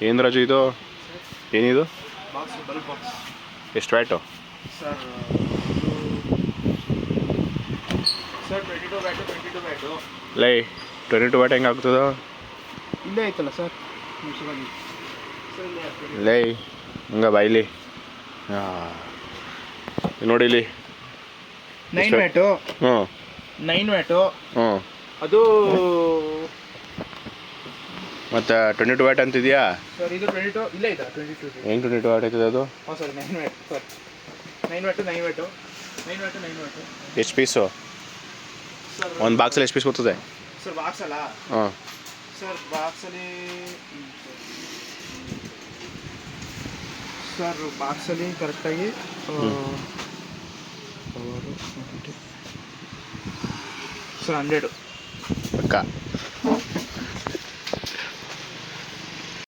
ಏನು ರಾಜು ಇದು ಏನಿದು ಬಾಕ್ಸ್ ಬಲ್ಬ್ ಬಾಕ್ಸ್ ಎಷ್ಟು ವ್ಯಾಟು ಸರ್ ಸರ್ 22 ವ್ಯಾಟು ಲೈ 22 ವ್ಯಾಟ್ ಹೆಂಗೆ ಆಗ್ತದ ಇಲ್ಲೇ ಐತಲ್ಲ ಸರ್ ಲೈ ಹಂಗ ಬಾಯ್ಲಿ ನೋಡಿ ಇಲ್ಲಿ 9 ವ್ಯಾಟು ಹ್ಞೂ 9 ವ್ಯಾಟು ಹ್ಞೂ ಅದು ಮತ್ತು 22 ವ್ಯಾಟ್ ಅಂತಿದೆಯಾ ಸರ್ ಇದು 22 ಇಲ್ಲೇ ಇದೆ 22 ಹೆಂಗೆ 22 ವ್ಯಾಟ್ ಆಯ್ತದೆ ಅದು ಹಾಂ ಸರ್ 9 ವ್ಯಾಟ್ ಸರ್ 9 ವ್ಯಾಟು ಎಷ್ಟು ಪೀಸು ಸರ್ ಒಂದು ಬಾಕ್ಸಲ್ಲಿ ಎಷ್ಟು ಪೀಸ್ ಬರ್ತದೆ ಸರ್ ಬಾಕ್ಸ್ ಅಲ್ಲ ಹಾಂ ಸರ್ ಬಾಕ್ಸಲ್ಲಿ ಸರ್ ಬಾಕ್ಸಲ್ಲಿ ಕರೆಕ್ಟಾಗಿ ಸರ್ 100 ಪಕ್ಕ